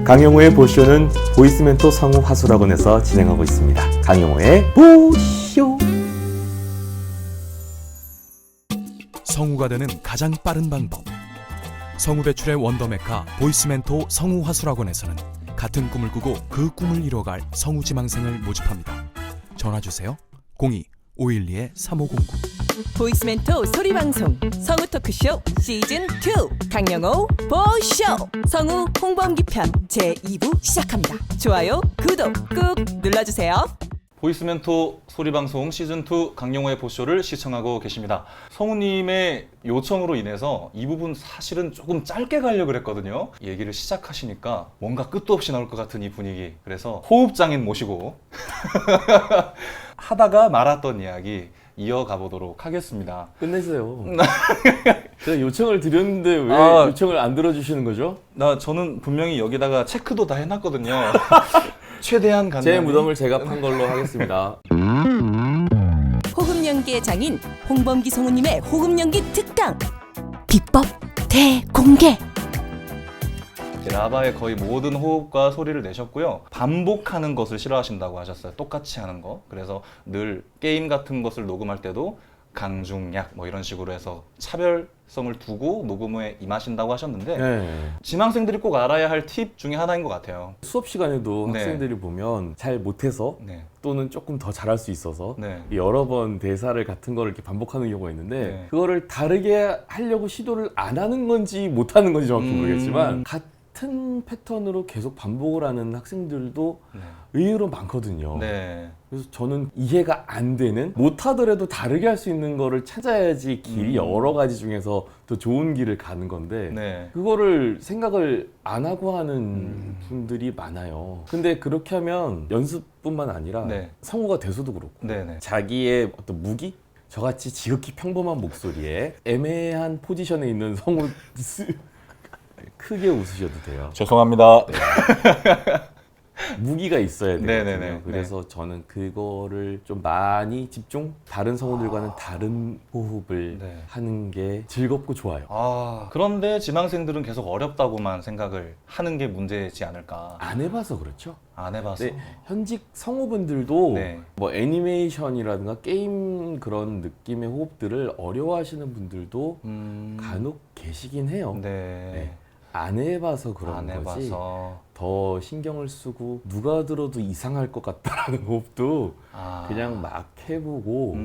강영호의 보쇼는 보이스멘토 성우 화술학원에서 진행하고 있습니다. 강영호의 보쇼. 성우가 되는 가장 빠른 방법. 성우 배출의 원더메카 보이스멘토 성우 화술학원에서는 같은 꿈을 꾸고 그 꿈을 이뤄갈 성우 지망생을 모집합니다. 전화주세요. 02-512-3509. 보이스멘토 소리방송 성우 토크쇼 시즌2 강영호 보쇼 성우 홍범기 편 제2부 시작합니다. 좋아요, 구독 꾹 눌러주세요. 보이스멘토 소리방송 시즌2 강영호의 보쇼를 시청하고 계십니다. 성우님의 요청으로 인해서 이 부분 사실은 조금 짧게 가려고 그랬거든요. 얘기를 시작하시니까 뭔가 끝도 없이 나올 것 같은 이 분위기. 그래서 호흡장인 모시고 하다가 말았던 이야기 이어가 보도록 하겠습니다. 끝내세요. 제가 요청을 드렸는데 왜 요청을 안 들어주시는 거죠? 저는 분명히 여기다가 체크도 다 해놨거든요. 최대한 간단히 제 무덤을 제가 판 걸로 하겠습니다. 호흡 연기의 장인 홍범기 성우님의 호흡 연기 특강 비법 대공개. 라바의 거의 모든 호흡과 소리를 내셨고요. 반복하는 것을 싫어하신다고 하셨어요. 똑같이 하는 거. 그래서 늘 게임 같은 것을 녹음할 때도 강중약 뭐 이런 식으로 해서 차별성을 두고 녹음에 임하신다고 하셨는데 네. 지망생들이 꼭 알아야 할 팁 중에 하나인 것 같아요. 수업 시간에도 네. 학생들이 보면 잘 못해서 네. 또는 조금 더 잘할 수 있어서 네. 여러 번 대사를 같은 거를 이렇게 반복하는 경우가 있는데 네. 그거를 다르게 하려고 시도를 안 하는 건지 못 하는 건지 정확히 모르겠지만 같은 패턴으로 계속 반복을 하는 학생들도 네. 의외로 많거든요. 네. 그래서 저는 이해가 안 되는, 못 하더라도 다르게 할 수 있는 거를 찾아야지 길이 여러 가지 중에서 더 좋은 길을 가는 건데 네. 그거를 생각을 안 하고 하는 분들이 많아요. 근데 그렇게 하면 연습뿐만 아니라 네. 성우가 돼서도 그렇고 네네. 자기의 어떤 무기? 저같이 지극히 평범한 목소리에 애매한 포지션에 있는 성우 크게 웃으셔도 돼요. 죄송합니다. 무기가 있어야 네네네. 되거든요. 그래서 저는 그거를 좀 많이 집중, 다른 성우들과는 다른 호흡을 네. 하는 게 즐겁고 좋아요. 그런데 지망생들은 계속 어렵다고만 생각을 하는 게 문제지 않을까. 안 해봐서 그렇죠. 안 해봐서. 네, 현직 성우분들도 네. 뭐 애니메이션이라든가 게임 그런 느낌의 호흡들을 어려워하시는 분들도 간혹 계시긴 해요. 네. 네. 안 해봐서 그런 안 거지. 해봐서. 더 신경을 쓰고 누가 들어도 이상할 것 같다라는 호흡도 그냥 막 해보고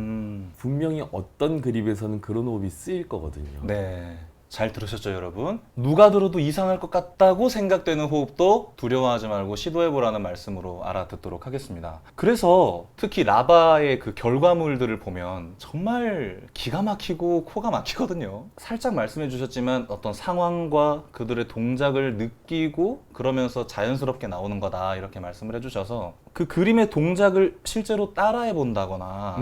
분명히 어떤 그립에서는 그런 호흡이 쓰일 거거든요. 네. 잘 들으셨죠, 여러분? 누가 들어도 이상할 것 같다고 생각되는 호흡도 두려워하지 말고 시도해보라는 말씀으로 알아듣도록 하겠습니다. 그래서 특히 라바의 그 결과물들을 보면 정말 기가 막히고 코가 막히거든요. 살짝 말씀해 주셨지만 어떤 상황과 그들의 동작을 느끼고 그러면서 자연스럽게 나오는 거다 이렇게 말씀을 해주셔서 그 그림의 동작을 실제로 따라해 본다거나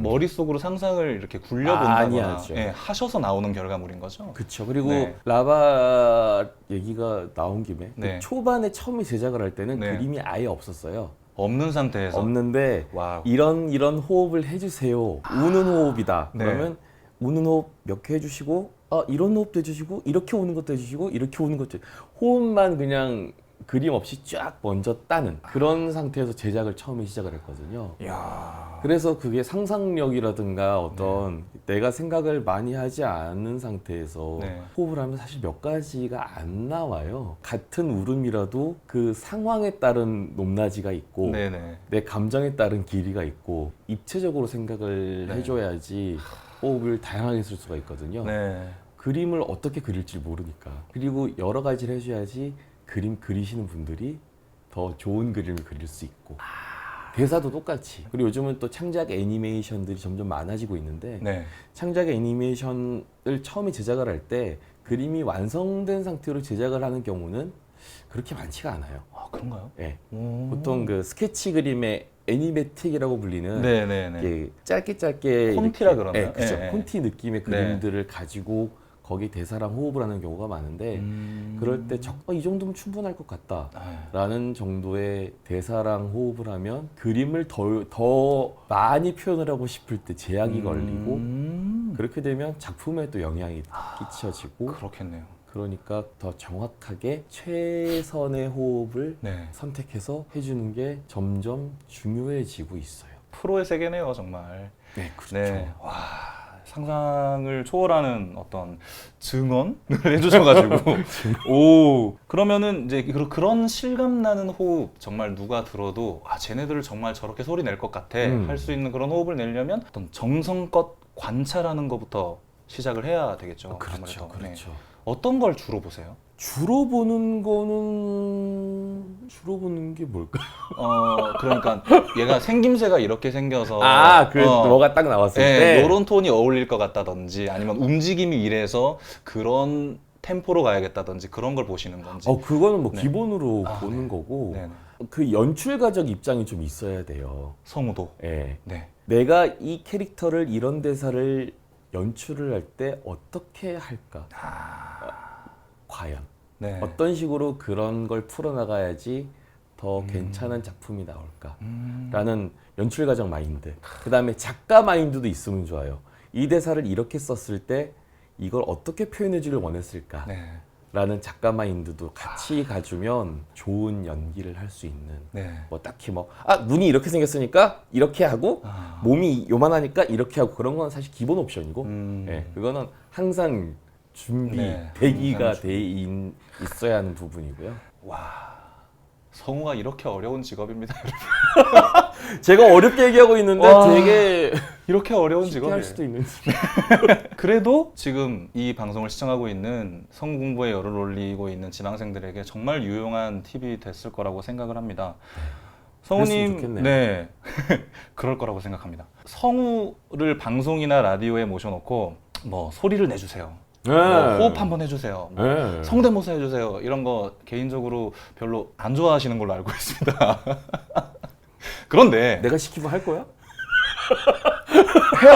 머릿속으로 상상을 이렇게 굴려본다거나 하셔서 나오는 결과물인 거죠. 그렇죠. 그리고 네. 라바 얘기가 나온 김에 네. 그 초반에 처음에 제작을 할 때는 네. 그림이 아예 없었어요. 없는 상태에서 없는데 와우. 이런 호흡을 해주세요. 우는 호흡이다. 네. 그러면 우는 호흡 몇 개 해주시고 이런 호흡도 해주시고 이렇게 우는 것도 해주시고 이렇게 우는 것도 호흡만 그냥 그림 없이 쫙 먼저 따는 그런 상태에서 제작을 처음에 시작을 했거든요. 이야. 그래서 그게 상상력이라든가 어떤 내가 생각을 많이 하지 않은 상태에서 호흡을 하면 사실 몇 가지가 안 나와요. 같은 울음이라도 그 상황에 따른 높낮이가 있고 내 감정에 따른 길이가 있고 입체적으로 생각을 해줘야지 호흡을 다양하게 쓸 수가 있거든요. 그림을 어떻게 그릴지 모르니까. 그리고 여러 가지를 해줘야지 그림 그리시는 분들이 더 좋은 그림을 그릴 수 있고 대사도 똑같이. 그리고 요즘은 또 창작 애니메이션들이 점점 많아지고 있는데 창작 애니메이션을 처음에 제작을 할 때 그림이 완성된 상태로 제작을 하는 경우는 그렇게 많지가 않아요. 그런가요? 네. 보통 그 스케치 그림의 애니메틱이라고 불리는 이게 짧게 콘티라 그러나요? 그렇죠. 콘티 느낌의 그림들을 가지고 거기 대사랑 호흡을 하는 경우가 많은데 그럴 때 이 정도면 충분할 것 같다 라는 정도의 대사랑 호흡을 하면 그림을 더 많이 표현을 하고 싶을 때 제약이 걸리고 그렇게 되면 작품에 또 영향이 끼쳐지고 그렇겠네요. 그러니까 더 정확하게 최선의 호흡을 네. 선택해서 해주는 게 점점 중요해지고 있어요. 프로의 세계네요, 정말. 네, 그렇죠. 네. 와, 상상을 초월하는 어떤 증언을 해주셔가지고. 오, 그러면은 이제 그런 실감 나는 호흡, 정말 누가 들어도 아, 쟤네들 정말 저렇게 소리 낼 것 같아 할 수 있는 그런 호흡을 내려면 어떤 정성껏 관찰하는 것부터 시작을 해야 되겠죠. 그렇죠, 아무래도. 네. 그렇죠. 어떤 걸 주로 보세요? 주로 보는 게 뭘까요? 그러니까 얘가 생김새가 이렇게 생겨서 뭐가 딱 나왔을 네, 때 요런 톤이 어울릴 것 같다든지 아니면 움직임이 이래서 그런 템포로 가야겠다든지 그런 걸 보시는 건지. 그거는 뭐 네. 기본으로 아, 보는 네. 거고 네. 그 연출가적 입장이 좀 있어야 돼요. 성우도. 예. 네. 내가 이 캐릭터를 이런 대사를 연출을 할 때 어떻게 할까? 과연 네. 어떤 식으로 그런 걸 풀어나가야지 더 괜찮은 작품이 나올까? 라는 연출가적 마인드. 그 다음에 작가 마인드도 있으면 좋아요. 이 대사를 이렇게 썼을 때 이걸 어떻게 표현해주길 원했을까? 네. 라는 작가 마인드도 같이 가주면 좋은 연기를 할 수 있는 네. 뭐 딱히 눈이 이렇게 생겼으니까 이렇게 하고 몸이 요만하니까 이렇게 하고 그런 건 사실 기본 옵션이고 예, 그거는 항상 준비, 네, 대기가 항상 준비. 돼 있어야 하는 부분이고요. 와, 성우가 이렇게 어려운 직업입니다. 제가 어렵게 얘기하고 있는데 와, 되게 이렇게 어려운 쉽게 직업이에요. 할 수도 있는지. 그래도 지금 이 방송을 시청하고 있는 성우 공부에 열을 올리고 있는 지망생들에게 정말 유용한 팁이 됐을 거라고 생각을 합니다. 그랬으면 성우님, 좋겠네요. 네, 그럴 거라고 생각합니다. 성우를 방송이나 라디오에 모셔놓고 뭐 소리를 내주세요. 네. 뭐 호흡 한번 해주세요. 뭐 네. 성대모사 해주세요. 이런 거 개인적으로 별로 안 좋아하시는 걸로 알고 있습니다. 그런데 내가 시키면 할 거야?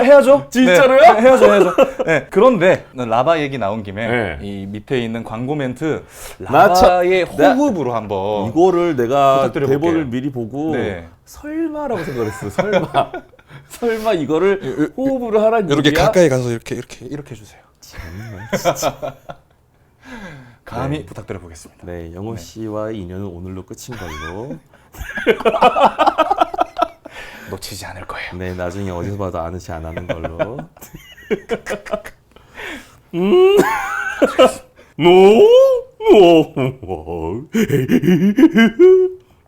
해야죠. 진짜로요? 네, 해야죠. 네, 그런데 라바 얘기 나온 김에 네. 이 밑에 있는 광고 멘트 나 참- 라바의 호흡으로 한번 이거를 내가 부탁드려볼게요. 대본을 미리 보고 네. 설마라고 생각했어. 설마. 설마 이거를 호흡으로 하라는 이렇게 얘기야? 가까이 가서 이렇게 해주세요. 정말 진짜. 감히 네. 부탁드려 보겠습니다. 네, 영호 씨와의 인연은 오늘로 끝인 걸로. 놓치지 않을 거예요. 네, 나중에 어디서 봐도 아는지 안 하는 걸로.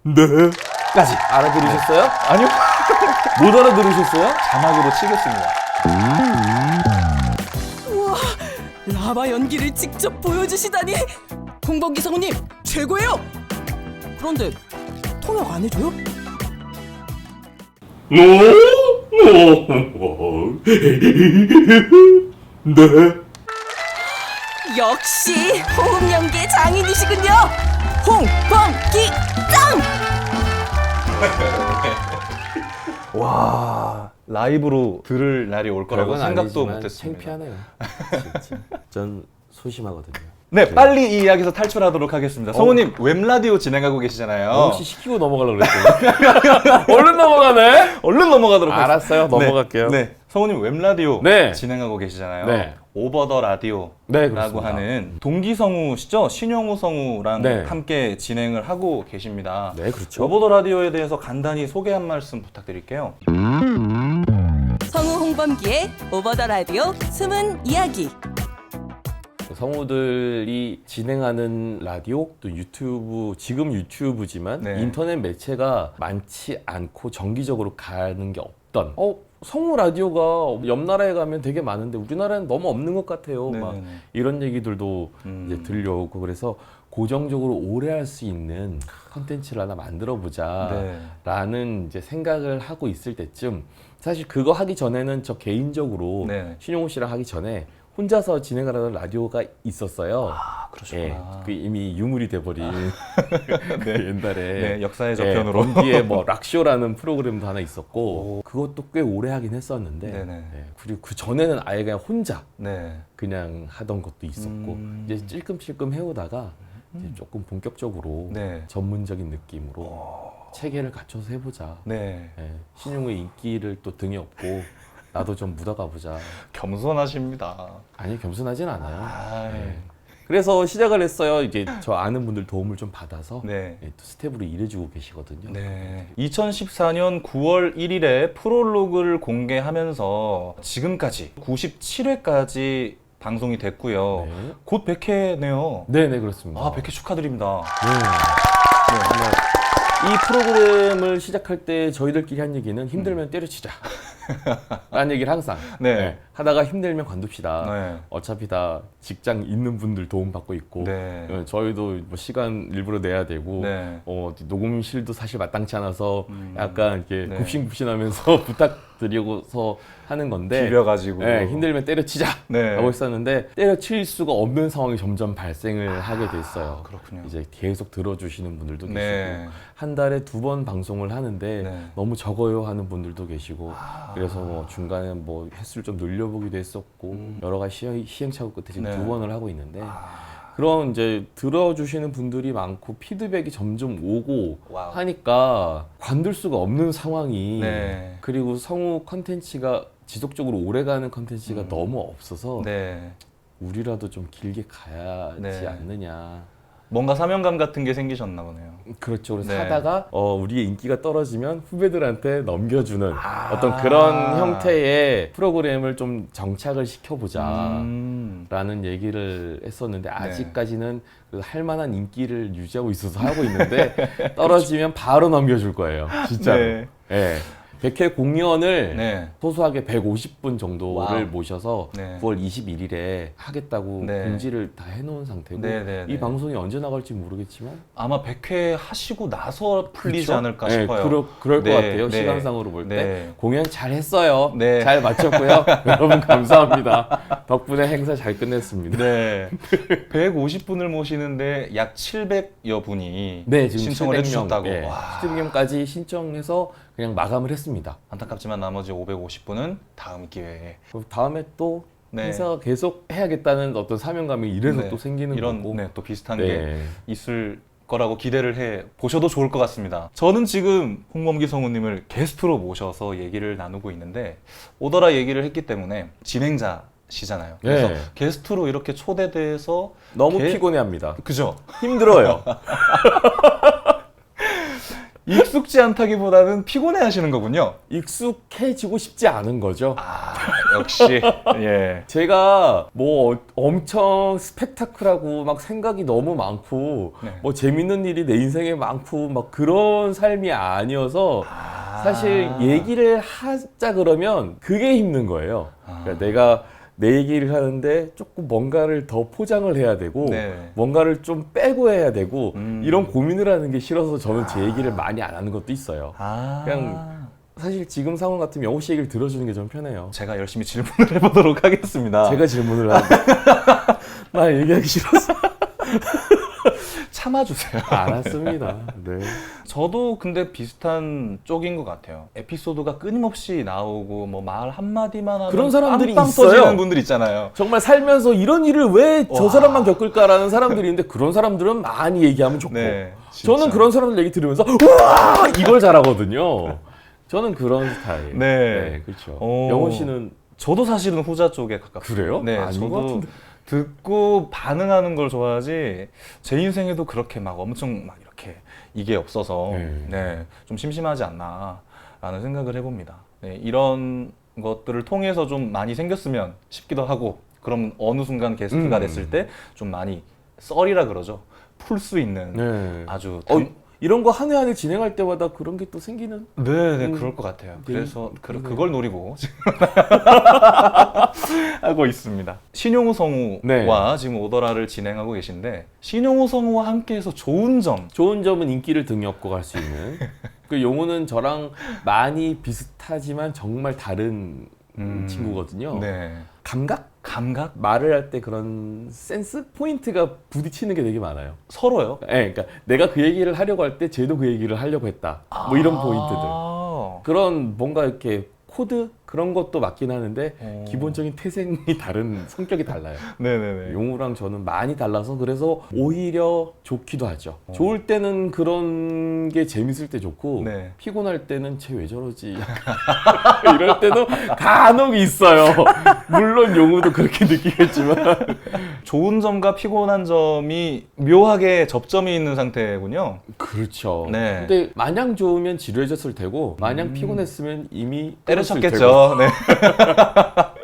네. 까지. 알아들으셨어요? 아니요. 못 알아들으셨어요? 자막으로 치겠습니다. 우와, 라바 연기를 직접 보여주시다니. 홍범기 성우님 최고예요. 그런데 통역 안 해줘요? 네. 역시 호흡 연기의 장인이시군요. 홍범기 짱! 와, 라이브로 들을 날이 올 거라고 별건 생각도 아니지만 못했습니다. 창피하네요. 진짜. 전 소심하거든요. 네, 빨리 이 이야기에서 탈출하도록 하겠습니다. 성우님, 웹라디오 진행하고 계시잖아요. 혹시 시키고 넘어가려고 그랬어요. 얼른 넘어가네. 얼른 넘어가도록 알았어요. 하겠습니다. 넘어갈게요. 네, 성우님 웹라디오 네. 진행하고 계시잖아요. 네. 오버 더 라디오라고 네, 그렇습니다. 하는 동기 성우시죠? 신용우 성우랑 네. 함께 진행을 하고 계십니다. 네, 그렇죠. 오버 더 라디오에 대해서 간단히 소개 한 말씀 부탁드릴게요. 성우 홍범기의 오버 더 라디오 숨은 이야기. 성우들이 진행하는 라디오 또 유튜브 지금 유튜브지만 네. 인터넷 매체가 많지 않고 정기적으로 가는 게 없던 성우 라디오가 옆 나라에 가면 되게 많은데 우리나라는 너무 없는 것 같아요. 막 네네네. 이런 얘기들도 이제 들려오고 그래서 고정적으로 오래 할 수 있는 컨텐츠를 하나 만들어 보자 네. 라는 이제 생각을 하고 있을 때쯤 사실 그거 하기 전에는 저 개인적으로 네. 신용호 씨랑 하기 전에 혼자서 진행을 하는 라디오가 있었어요. 아, 그러셨구나. 그 이미 유물이 돼버린 그 옛날에 네, 역사의 저편으로. 범기에 뭐 락쇼라는 프로그램도 하나 있었고 그것도 꽤 오래 하긴 했었는데 네네. 그리고 그 전에는 아예 그냥 혼자 네. 그냥 하던 것도 있었고 이제 찔끔찔끔 해오다가 이제 조금 본격적으로 네. 전문적인 느낌으로 체계를 갖춰서 해보자. 네. 신용의 인기를 또 등에 업고 나도 좀 묻어가 보자. 겸손하십니다. 아니 겸손하진 않아요. 아, 네. 그래서 시작을 했어요. 이게 저 아는 분들 도움을 좀 받아서 네. 또 스텝으로 일해주고 계시거든요. 네. 2014년 9월 1일에 프롤로그를 공개하면서 지금까지 97회까지 방송이 됐고요. 네. 곧 100회네요. 네네 그렇습니다. 아, 100회 축하드립니다. 네. 정말 이 프로그램을 시작할 때 저희들끼리 한 얘기는 힘들면 때려치자 라는 얘기를 항상 네. 하다가 힘들면 관둡시다. 네. 어차피 다 직장 있는 분들 도움받고 있고 네. 저희도 뭐 시간 일부러 내야 되고 네. 녹음실도 사실 마땅치 않아서 약간 이렇게 네. 굽신굽신하면서 부탁드리고서 하는 건데 비벼가지고. 네, 힘들면 때려치자 네. 라고 했었는데 때려칠 수가 없는 상황이 점점 발생을 하게 됐어요. 그렇군요. 이제 계속 들어주시는 분들도 계시고 네. 한 달에 2번 방송을 하는데 네. 너무 적어요 하는 분들도 계시고 그래서 뭐 중간에 뭐 횟수를 좀 늘려보기도 했었고 여러 가지 시행착오 끝에 지금 네. 2번을 하고 있는데 그런 이제 들어주시는 분들이 많고 피드백이 점점 오고 와우. 하니까 관둘 수가 없는 상황이 네. 그리고 성우 컨텐츠가 지속적으로 오래가는 컨텐츠가 너무 없어서 네. 우리라도 좀 길게 가야지 네. 않느냐. 뭔가 사명감 같은 게 생기셨나 보네요. 그렇죠. 그래서 네. 하다가 우리의 인기가 떨어지면 후배들한테 넘겨주는 어떤 그런 형태의 프로그램을 좀 정착을 시켜보자 라는 얘기를 했었는데 아직까지는 그 할 만한 인기를 유지하고 있어서 하고 있는데 떨어지면 바로 넘겨줄 거예요. 진짜로. 네. 네. 100회 공연을 네. 소소하게 150분 정도를 와우. 모셔서 네. 9월 21일에 하겠다고 네. 공지를 다 해놓은 상태고 네, 네, 이 네. 방송이 언제 나갈지 모르겠지만 아마 100회 하시고 나서 풀리지 그쵸? 않을까 네, 싶어요. 그럴 네, 것 같아요. 네. 시간상으로 볼 때. 네. 공연 잘 했어요. 네. 잘 마쳤고요. 여러분 감사합니다. 덕분에 행사 잘 끝냈습니다. 네. 150분을 모시는데 약 700여 분이 네, 지금 신청을 700명, 해주셨다고. 네, 와. 700명까지 신청해서 그냥 마감을 했습니다. 안타깝지만 나머지 550분은 다음 기회에. 그럼 다음에 또 네. 행사가 계속 해야겠다는 어떤 사명감이 이래서 네. 또 생기는 이런 거고. 네, 또 비슷한 네. 게 있을 거라고 기대를 해 보셔도 좋을 것 같습니다. 저는 지금 홍범기 성우님을 게스트로 모셔서 얘기를 나누고 있는데 오더라 얘기를 했기 때문에 진행자시잖아요. 그래서 네. 게스트로 이렇게 초대돼서 너무 피곤해합니다. 그죠? 힘들어요. 익숙지 않다기보다는 피곤해하시는 거군요. 익숙해지고 싶지 않은 거죠. 아, 역시 예. 제가 뭐 엄청 스펙타클하고 막 생각이 너무 많고 네. 뭐 재밌는 일이 내 인생에 많고 막 그런 삶이 아니어서 사실 얘기를 하자 그러면 그게 힘든 거예요. 그러니까 내가 내 얘기를 하는데 조금 뭔가를 더 포장을 해야 되고 네. 뭔가를 좀 빼고 해야 되고 음. 이런 고민을 하는 게 싫어서 저는 제 얘기를 많이 안 하는 것도 있어요. 그냥 사실 지금 상황 같으면 영호 씨 얘기를 들어주는 게 좀 편해요. 제가 열심히 질문을 해보도록 하겠습니다. 제가 질문을 하는데 나 얘기하기 싫어서 참아주세요. 알았습니다. 네. 저도 근데 비슷한 쪽인 것 같아요. 에피소드가 끊임없이 나오고 뭐 말 한마디만 하면 그런 사람들이 빵빵 있어요. 터지는 분들 있잖아요. 정말 살면서 이런 일을 왜 저 와. 사람만 겪을까라는 사람들이 있는데 그런 사람들은 많이 얘기하면 좋고 네, 진짜. 저는 그런 사람들 얘기 들으면서 우와 이걸 잘하거든요. 저는 그런 스타일. 네. 그렇죠. 오. 영호 씨는 저도 사실은 후자 쪽에 가깝어요. 그래요? 네, 아닌 것 저도 같은데. 듣고 반응하는 걸 좋아하지 제 인생에도 그렇게 막 엄청 막 이렇게 이게 없어서 네, 좀 심심하지 않나라는 생각을 해봅니다. 네, 이런 것들을 통해서 좀 많이 생겼으면 싶기도 하고 그럼 어느 순간 게스트가 됐을 때 좀 많이 썰이라 그러죠. 풀 수 있는 네. 아주 이런 거 한 해 한 해 진행할 때마다 그런 게 또 생기는. 네, 그럴 것 같아요. 네. 그래서 그걸 노리고 지금 하고 있습니다. 신용우 성우와 네. 지금 오더라를 진행하고 계신데 신용우 성우와 함께해서 좋은 점. 좋은 점은 인기를 등에 업고 갈 수 있는. 그 용호는 저랑 많이 비슷하지만 정말 다른 친구거든요. 네. 감각? 감각? 말을 할 때 그런 센스? 포인트가 부딪히는 게 되게 많아요. 서로요? 네, 그러니까 내가 그 얘기를 하려고 할 때 쟤도 그 얘기를 하려고 했다. 뭐 이런 포인트들. 아. 그런 뭔가 이렇게 코드? 그런 것도 맞긴 하는데 기본적인 태생이 다른 성격이 달라요. 네네네. 용우랑 저는 많이 달라서 그래서 오히려 좋기도 하죠. 좋을 때는 그런 게 재밌을 때 좋고 네. 피곤할 때는 쟤 왜 저러지 이럴 때도 간혹 있어요. 물론 용우도 그렇게 느끼겠지만 좋은 점과 피곤한 점이 묘하게 접점이 있는 상태군요. 그렇죠. 네. 근데 마냥 좋으면 지루해졌을 테고 마냥 피곤했으면 이미 때려쳤겠죠. 네.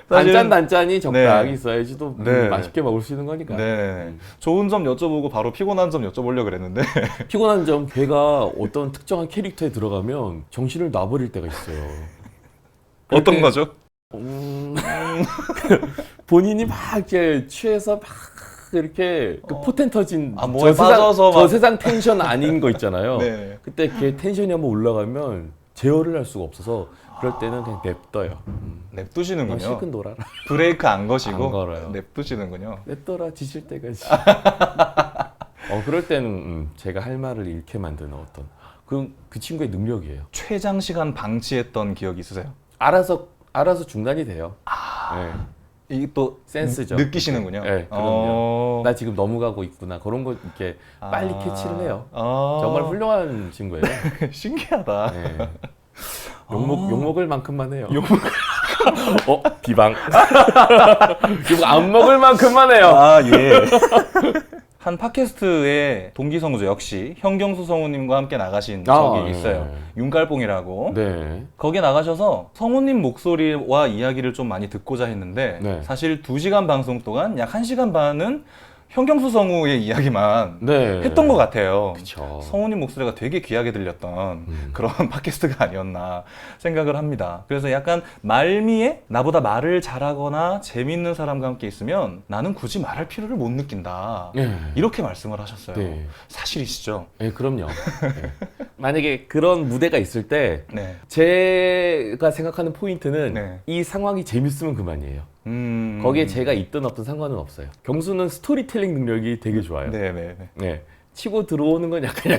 단짠단짠이 적당히 네. 있어야지 또 네. 맛있게 먹을 수 있는 거니까. 네. 좋은 점 여쭤보고 바로 피곤한 점 여쭤보려고 그랬는데. 피곤한 점 걔가 어떤 특정한 캐릭터에 들어가면 정신을 놔버릴 때가 있어요. 어떤 거죠? 본인이 막 이렇게 취해서 막 이렇게 그 포텐 터진 뭐에 빠져서 저 세상 텐션 아닌 거 있잖아요. 네. 그때 걔 텐션이 한번 올라가면 제어를 할 수가 없어서 그럴 때는 그냥 냅둬요. 냅두시는군요. 실컷 놀아라. 브레이크 안 거시고 안 걸어요. 냅두시는군요. 냅둬라 지칠 때까지. 그럴 때는 제가 할 말을 잃게 만드는 어떤 그 친구의 능력이에요. 최장 시간 방치했던 기억이 있으세요? 알아서 중단이 돼요. 네. 이게 또 센스죠. 느끼시는군요. 네, 그럼요. 나 지금 넘어가고 있구나. 그런 거 이렇게 빨리 캐치를 해요. 정말 훌륭한 친구예요. 신기하다. 네. 욕 먹을 만큼만 해요. 비방. 욕 안 먹을 만큼만 해요. 예. 한 팟캐스트에 동기 성우죠. 역시 현경수 성우님과 함께 나가신 적이 있어요. 윤깔뽕이라고. 네. 거기에 나가셔서 성우님 목소리와 이야기를 좀 많이 듣고자 했는데 네. 사실 2시간 방송 동안 약 1시간 반은 현경수 성우의 이야기만 했던 것 같아요. 그쵸. 성우님 목소리가 되게 귀하게 들렸던 그런 팟캐스트가 아니었나 생각을 합니다. 그래서 약간 말미에 나보다 말을 잘하거나 재밌는 사람과 함께 있으면 나는 굳이 말할 필요를 못 느낀다. 네. 이렇게 말씀을 하셨어요. 네. 사실이시죠? 네, 그럼요. 네. 만약에 그런 무대가 있을 때 네. 제가 생각하는 포인트는 네. 이 상황이 재밌으면 그만이에요. 거기에 제가 있든 없든 상관은 없어요. 경수는 스토리텔링 능력이 되게 좋아요. 네네. 네. 치고 들어오는 건 약간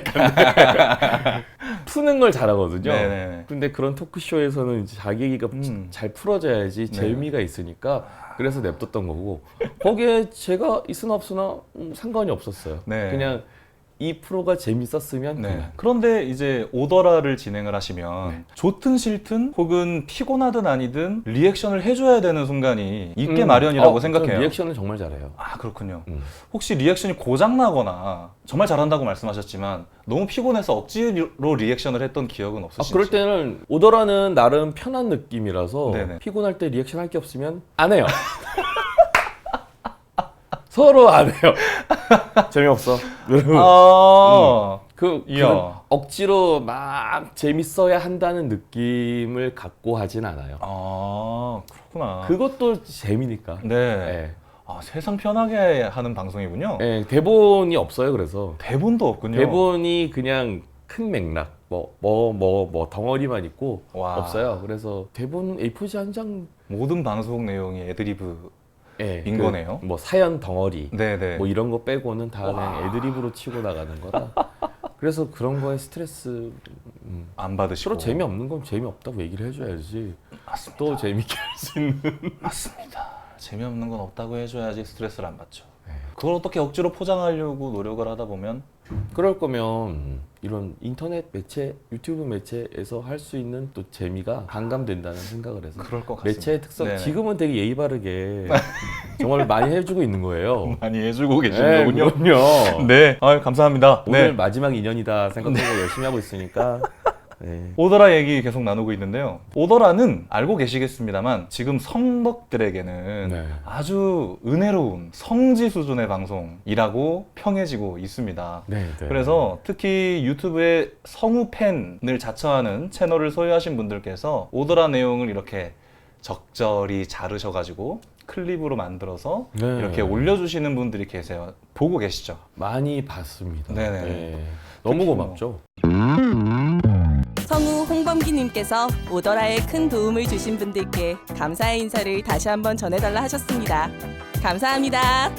푸는 걸 잘하거든요. 네네. 근데 그런 토크쇼에서는 이제 자기 얘기가 잘 풀어져야지 네. 재미가 있으니까 그래서 냅뒀던 거고 거기에 제가 있으나 없으나 상관이 없었어요. 네. 그냥 이 프로가 재밌었으면 네. 그만. 그런데 이제 오더라를 진행을 하시면 좋든 싫든 혹은 피곤하든 아니든 리액션을 해줘야 되는 순간이 있게 마련이라고 생각해요. 저는 리액션을 정말 잘해요. 아 그렇군요. 혹시 리액션이 고장나거나 정말 잘한다고 말씀하셨지만 너무 피곤해서 억지로 리액션을 했던 기억은 없으신지? 그럴 때는 오더라는 나름 편한 느낌이라서 네네. 피곤할 때 리액션 할 게 없으면 안 해요. 서로 안 해요. 재미없어. 그런 억지로 막 재밌어야 한다는 느낌을 갖고 하진 않아요. 그렇구나. 그것도 재미니까. 네. 네. 세상 편하게 하는 방송이군요. 네, 대본이 없어요. 그래서 대본도 없군요. 대본이 그냥 큰 맥락, 덩어리만 있고 와. 없어요. 그래서 대본 A4지 한 장. 모든 방송 내용이 애드리브. 네, 인 거네요. 뭐 사연 덩어리, 네네. 뭐 이런 거 빼고는 다 그냥 애드립으로 치고 나가는 거라. 그래서 그런 거에 스트레스 안 받으시고. 서로 재미없는 건 재미없다고 얘기를 해줘야지. 맞습니다. 또 재밌게 할 수 있는. 맞습니다. 재미없는 건 없다고 해줘야지 스트레스를 안 받죠. 그걸 어떻게 억지로 포장하려고 노력을 하다 보면 그럴 거면 이런 인터넷 매체, 유튜브 매체에서 할 수 있는 또 재미가 반감된다는 생각을 해서 그럴 것 같습니다. 매체의 특성, 네네. 지금은 되게 예의 바르게 정말 많이 해주고 있는 거예요. 많이 해주고 네, 계시는군요. 그럼요. 네, 감사합니다. 오늘 마지막 인연이다 생각하고 열심히 하고 있으니까. 네. 오더라 얘기 계속 나누고 있는데요. 오더라는 알고 계시겠습니다만 지금 성덕들에게는 네. 아주 은혜로운 성지 수준의 방송이라고 평해지고 있습니다. 네. 그래서 특히 유튜브에 성우 팬을 자처하는 채널을 소유하신 분들께서 오더라 내용을 이렇게 적절히 자르셔가지고 클립으로 만들어서 네. 이렇게 올려주시는 분들이 계세요. 보고 계시죠? 많이 봤습니다. 네네. 네. 너무 특히 고맙죠. 성우 홍범기님께서 오더라에 큰 도움을 주신 분들께 감사의 인사를 다시 한번 전해달라 하셨습니다. 감사합니다.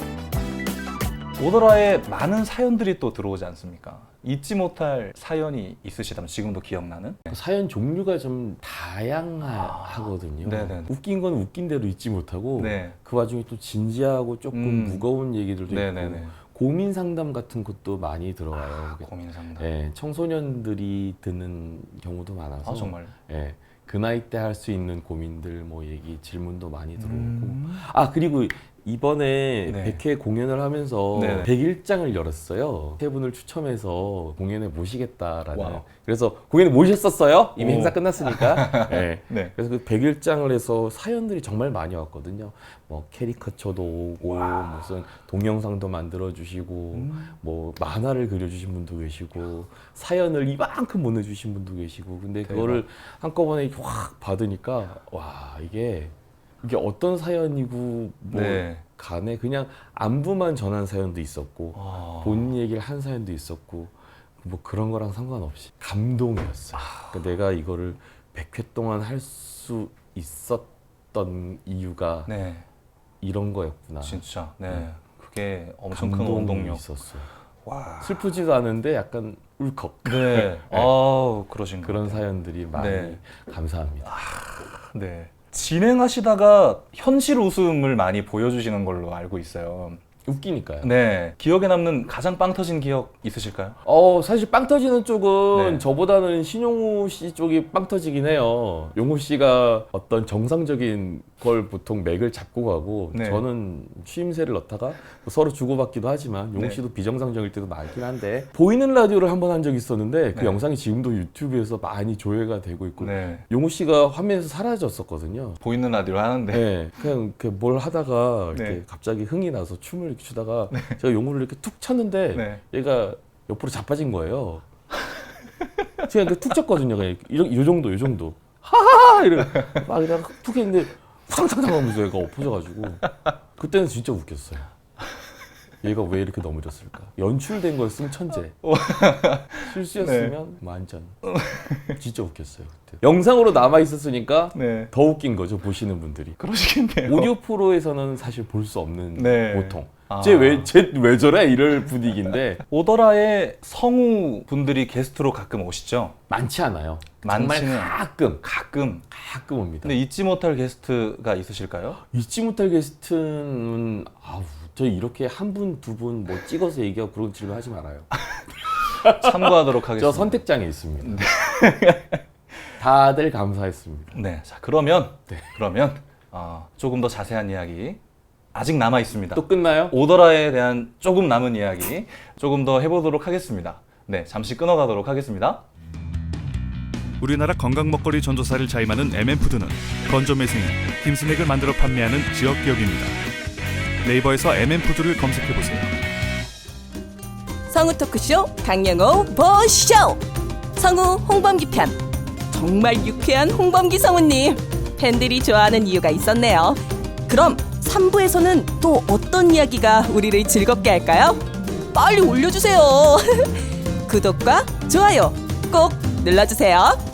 오더라에 많은 사연들이 또 들어오지 않습니까? 잊지 못할 사연이 있으시다면 지금도 기억나는? 네. 사연 종류가 좀 다양하거든요. 네네. 웃긴 건 웃긴 대로 잊지 못하고 네. 그 와중에 또 진지하고 조금 무거운 얘기들도 네네네. 있고 고민 상담 같은 것도 많이 들어와요. 고민 상담. 예, 청소년들이 듣는 경우도 많아서 아, 정말. 예, 그 나이 때 할 수 있는 고민들 뭐 얘기 질문도 많이 들어오고 아 그리고 이번에 네. 100회 공연을 하면서 네네. 100일장을 열었어요. 세 분을 추첨해서 공연에 모시겠다라는. 와우. 그래서 공연에 모셨었어요. 이미 오. 행사 끝났으니까. 네. 네. 그래서 그 100일장을 해서 사연들이 정말 많이 왔거든요. 뭐 캐리커처도 오고 무슨 동영상도 만들어 주시고 뭐 만화를 그려주신 분도 계시고 사연을 이만큼 보내주신 분도 계시고 근데 대박. 그거를 한꺼번에 확 받으니까 와 이게 어떤 사연이고 뭐 네. 간에 그냥 안부만 전한 사연도 있었고 아. 본인 얘기를 한 사연도 있었고 뭐 그런 거랑 상관없이 감동이었어요. 그러니까 내가 이거를 100회 동안 할 수 있었던 이유가 네. 이런 거였구나. 진짜. 네. 그게 엄청 큰 감동이 원동력. 있었어요. 와. 슬프지도 않은데 약간 울컥. 네. 아우, 그러신 것 그런 같아요. 사연들이 많이 네. 감사합니다. 네. 진행하시다가 현실 웃음을 많이 보여주시는 걸로 알고 있어요. 웃기니까요. 네. 기억에 남는 가장 빵 터진 기억 있으실까요? 사실 빵 터지는 쪽은 네. 저보다는 신용우 씨 쪽이 빵 터지긴 해요. 용우 씨가 어떤 정상적인 걸 보통 맥을 잡고 가고 네. 저는 취임새를 넣다가 서로 주고받기도 하지만 용우 네. 씨도 비정상적일 때도 많긴 한데 보이는 라디오를 한 번 한 적이 있었는데 그 네. 영상이 지금도 유튜브에서 많이 조회가 되고 있고 네. 용우 씨가 화면에서 사라졌었거든요. 보이는 라디오 하는데. 네, 그냥 이렇게 뭘 하다가 이렇게 네. 갑자기 흥이 나서 춤을 이렇게 추다가 제가 용우를 이렇게 툭 쳤는데 네. 얘가 옆으로 자빠진 거예요. 제가 이렇게 툭 쳤거든요. 그냥 이 정도. 하하! 이러고 막 이러다가 툭 했는데 탕탕탕 하면서 얘가 엎어져가지고 그때는 진짜 웃겼어요. 얘가 왜 이렇게 넘어졌을까? 연출된 거였으면 천재. 실수였으면 만전. 진짜 웃겼어요. 그때. 영상으로 남아 있었으니까 네. 더 웃긴 거죠. 보시는 분들이. 그러시겠네요. 오디오 프로에서는 사실 볼 수 없는 네. 보통. 아. 쟤 왜 저래? 이럴 분위기인데 오더라에 성우 분들이 게스트로 가끔 오시죠? 많지 않아요. 많지는 정말 가끔. 가끔 옵니다. 근데 잊지 못할 게스트가 있으실까요? 잊지 못할 게스트는 저 이렇게 한 분, 두 분 뭐 찍어서 얘기하고 그런 질문 하지 말아요. 참고하도록 하겠습니다. 저 선택장에 있습니다. 다들 감사했습니다. 네, 자 그러면 조금 더 자세한 이야기 아직 남아 있습니다. 또 끝나요? 오더라에 대한 조금 남은 이야기 조금 더 해보도록 하겠습니다. 네, 잠시 끊어가도록 하겠습니다. 우리나라 건강 먹거리 전도사를 자임하는 MN푸드는 건조매생이 김스낵을 만들어 판매하는 지역 기업입니다. 네이버에서 MN푸드를 검색해보세요. 성우 토크쇼 강영호 보쇼. 성우 홍범기 편. 정말 유쾌한 홍범기 성우님. 팬들이 좋아하는 이유가 있었네요. 그럼 3부에서는 또 어떤 이야기가 우리를 즐겁게 할까요? 빨리 올려주세요. 구독과 좋아요 꼭 눌러주세요.